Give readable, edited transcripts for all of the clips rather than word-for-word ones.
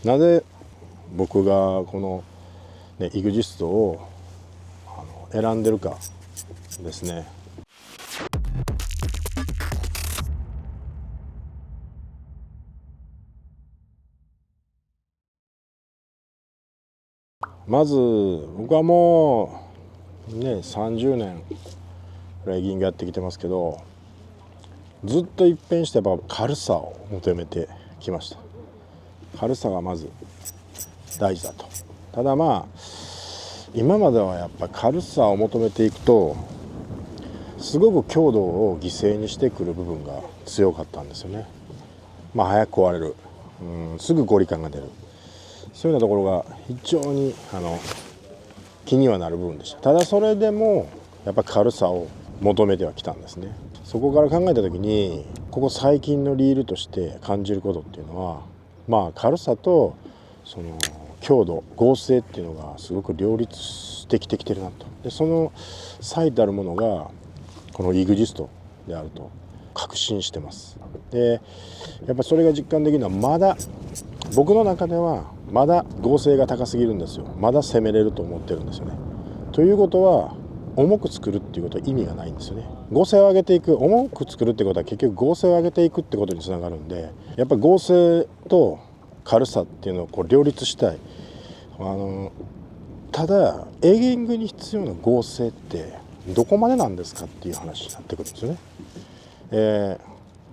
なぜ僕がこの、ね、イグジストを選んでるかですね。まず僕はもうね30年ぐらいエギングやってきてますけど、ずっと一変してやっぱ軽さを求めてきました。軽さがまず大事だと。ただまあ今まではやっぱ軽さを求めていくとすごく強度を犠牲にしてくる部分が強かったんですよね。早く壊れる、すぐゴリ感が出る、そういうようなところが非常に気にはなる部分でした。ただそれでもやっぱ軽さを求めてはきたんですね。そこから考えた時にここ最近のリールとして感じることっていうのは、軽さとその強度剛性っていうのがすごく両立してきてきてるなと。でその最たるものがこのイグジストであると確信してます。でやっぱそれが実感できるのはまだ僕の中ではまだ剛性が高すぎるんですよ。まだ攻めれると思ってるんですよね。ということは重く作るっていうことは意味がないんですよね。剛性を上げていく、重く作るってことは結局剛性を上げていくってことにつながるんで、やっぱり剛性と軽さっていうのをこう両立したい。ただエギングに必要な剛性ってどこまでなんですかっていう話になってくるんですよね。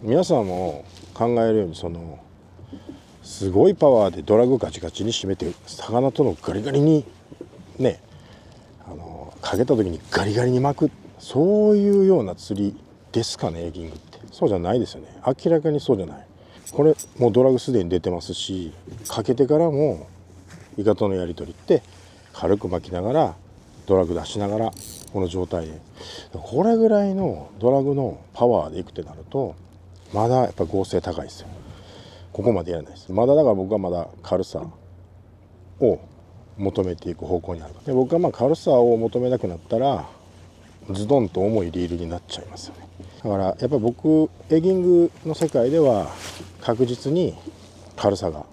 皆さんも考えるようにすごいパワーでドラグガチガチに締めて魚とのガリガリにねかけた時にガリガリに巻く、そういうような釣りですかねエギングって。そうじゃないですよね。明らかにそうじゃない。これもうドラグすでに出てますし、かけてからもイカとのやり取りって軽く巻きながらドラグ出しながらこの状態で、これぐらいのドラグのパワーでいくってなるとまだやっぱ剛性高いですよ。ここまでやらないです。まだだから僕はまだ軽さを求めていく方向にある。で僕は軽さを求めなくなったらズドンと重いリールになっちゃいますよね。だからやっぱり僕エギングの世界では確実に軽さが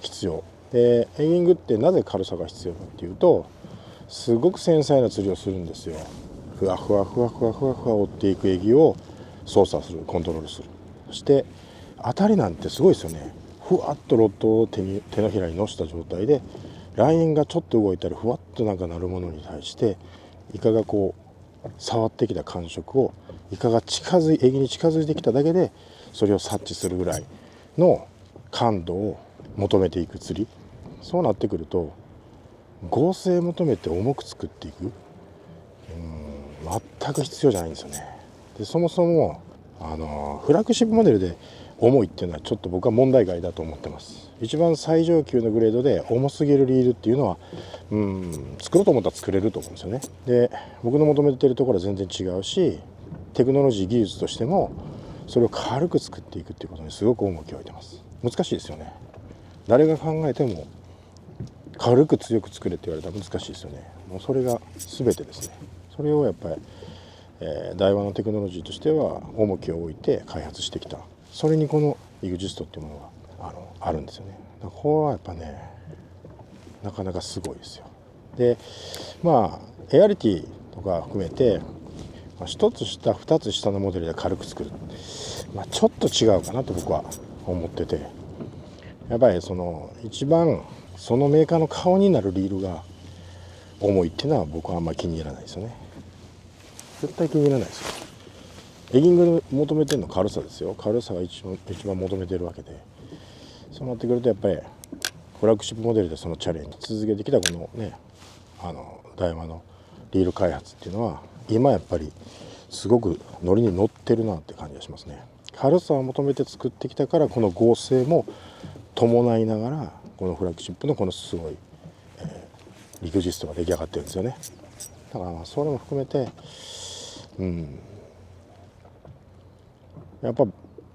必要で、エギングってなぜ軽さが必要かっていうとすごく繊細な釣りをするんですよ。ふわふわふわふわふわふわ追っていくエギを操作する、コントロールする。そして当たりなんてすごいですよね。ふわっとロッドを手のひらに乗せた状態でラインがちょっと動いたりふわっとなんかなるものに対してイカがこう触ってきた感触をイカがエギに近づいてきただけでそれを察知するぐらいの感度を求めていく釣り。そうなってくると剛性求めて重く作っていく、全く必要じゃないんですよね。でそもそもフラッグシップモデルで重いっていうのはちょっと僕は問題外だと思ってます。一番最上級のグレードで重すぎるリールっていうのは作ろうと思ったら作れると思うんですよね。で僕の求めているところは全然違うし、テクノロジー技術としてもそれを軽く作っていくっていうことにすごく重きを置いてます。難しいですよね。誰が考えても軽く強く作れって言われたら難しいですよね。もうそれが全てですね。それをやっぱり、台湾のテクノロジーとしては重きを置いて開発してきた。それにこのイグジストっていうものがあるんですよね。だからこれはやっぱねなかなかすごいですよ。でエアリティとか含めて1つ下2つ下のモデルで軽く作る、ちょっと違うかなと僕は思ってて、やっぱり一番そのメーカーの顔になるリールが重いっていうのは僕はあんまり気に入らないですよね。絶対気に入らないですよ。エギング求めてるの軽さですよ。軽さが一番求めてるわけで、そうなってくるとやっぱりフラッグシップモデルでそのチャレンジ続けてきたこのねダイワのリール開発っていうのは今やっぱりすごくノリに乗ってるなって感じがしますね。軽さを求めて作ってきたからこの剛性も伴いながらこのフラッグシップのこのすごい、リグジストが出来上がってるんですよね。だからそれも含めてやっぱ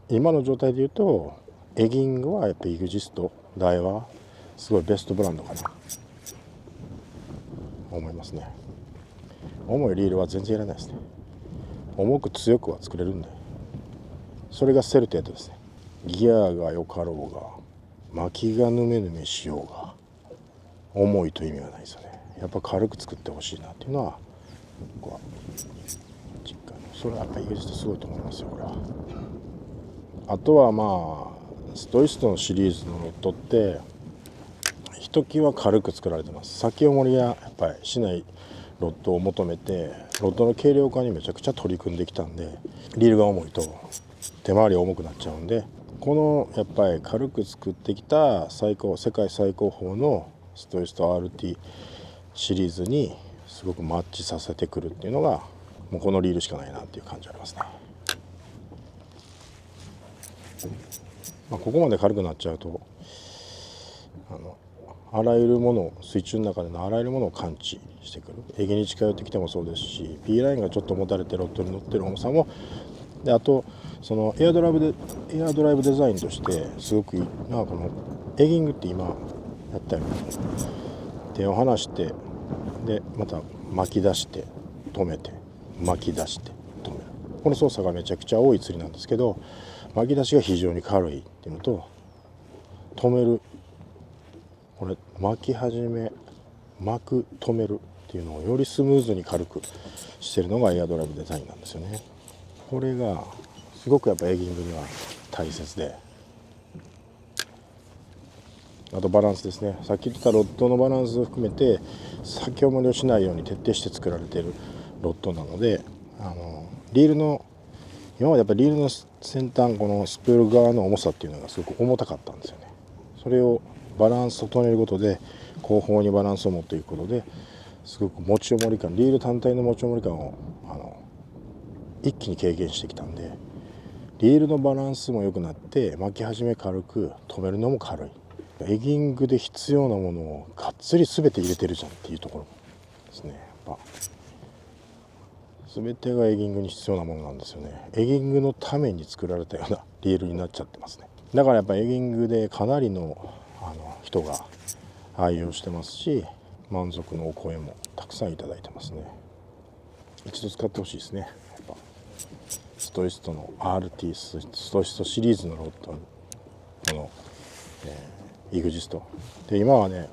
今の状態で言うとエギングはやっぱイグジストダイワすごいベストブランドかな思いますね。重いリールは全然いらないですね。重く強くは作れるんで、それがセルテートですね。ギアが良かろうが巻きがヌメヌメしようが重いと意味がないですよね。やっぱ軽く作ってほしいなっていうのは僕は実感。それはやっぱり EXIST すごいと思いますよこれは。あとはまあストイストのシリーズのロッドってひときわ軽く作られてます。先重りがやっぱりしないロッドを求めてロッドの軽量化にめちゃくちゃ取り組んできたんで、リールが重いと手回り重くなっちゃうんで、このやっぱり軽く作ってきた世界最高峰のストイスト RT シリーズにすごくマッチさせてくるっていうのがもうこのリールしかないなっていう感じありますね。ここまで軽くなっちゃうとあらゆるものを水中の中でのあらゆるものを感知してくる。エギに近寄ってきてもそうですし、 P ラインがちょっと持たれてロッドに乗ってる重さもで、あとそのエアドライブデザインとしてすごくいいのはこのエギングって今やったように手を離してでまた巻き出して止めて巻き出して止める、この操作がめちゃくちゃ多い釣りなんですけど、巻き出しが非常に軽いっていうのと、止めるこれ巻き始め巻く止めるっていうのをよりスムーズに軽くしてるのがエアドライブデザインなんですよね。これがすごくやっぱエギングには大切で、あとバランスですね。さっき言ったロッドのバランスを含めて先重りをしないように徹底して作られているロッドなので、リールの今までやっぱりリールの先端このスプール側の重さっていうのがすごく重たかったんですよね。それをバランスを整えることで後方にバランスを持っていくことですごく持ち重り感、リール単体の持ち重り感を一気に軽減してきたんで、リールのバランスも良くなって巻き始め軽く止めるのも軽い。エギングで必要なものをがっつり全て入れてるじゃんっていうところですね。やっぱ全てがエギングに必要なものなんですよね。エギングのために作られたようなリールになっちゃってますね。だからやっぱエギングでかなりの人が愛用してますし、満足のお声もたくさんいただいてますね。一度使ってほしいですね。やっぱストイストの RT ストイストシリーズのロッドこの、EXISTで今はね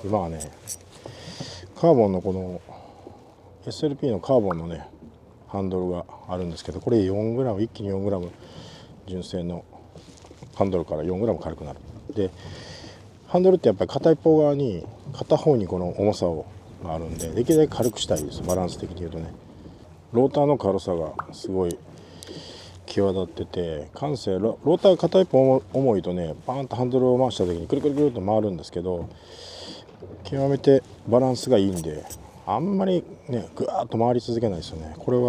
カーボンのこの SLP のカーボンのねハンドルがあるんですけど、これ 4g 一気に 4g 純正のハンドルから 4g 軽くなる。でハンドルってやっぱり片方にこの重さがあるんで、できるだけ軽くしたいです。バランス的に言うとね、ローターの軽さがすごい際立ってて、ローター片一方重いとねパーンとハンドルを回した時にくるくるくるっと回るんですけど、極めてバランスがいいんであんまりねぐわーっと回り続けないですよね。これは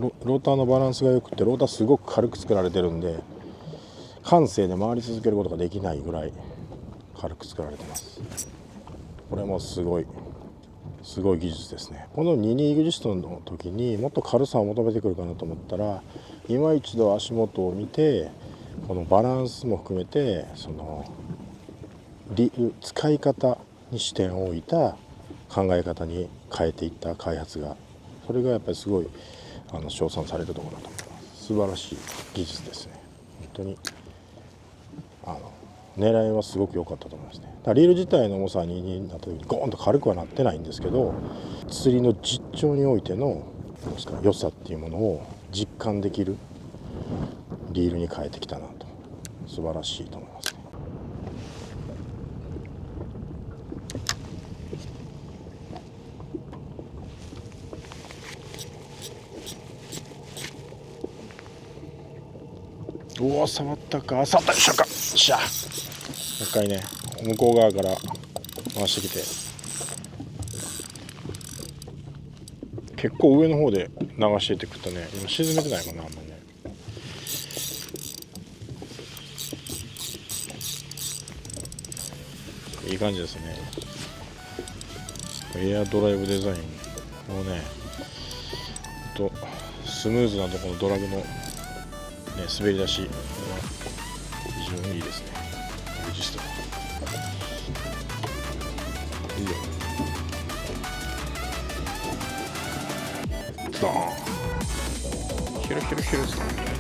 ローターのバランスが良くて、ローターすごく軽く作られてるんで慣性で回り続けることができないぐらい軽く作られてます。これもすごい技術ですね。この22 EXISTの時にもっと軽さを求めてくるかなと思ったら、今一度足元を見てこのバランスも含めてその使い方に視点を置いた考え方に変えていった開発が、それがやっぱりすごい称賛されるところだと思います。素晴らしい技術ですね。本当に狙いはすごく良かったと思いますね。だからリール自体の重さになった時にゴーンと軽くはなってないんですけど、釣りの実調においての良さっていうものを実感できるリールに変えてきたなと、素晴らしいと思いますね。うわ触ったか触ったでしょうか。しゃもう一回ね向こう側から回してきて、結構上の方で流していってくるとね、今沈めてないかなあんまりね。いい感じですね。エアドライブデザインもねとスムーズなところのドラグの滑り出しが非常にいいですね。EXISTいいよ。ドーンヒュルヒュルヒュルですね。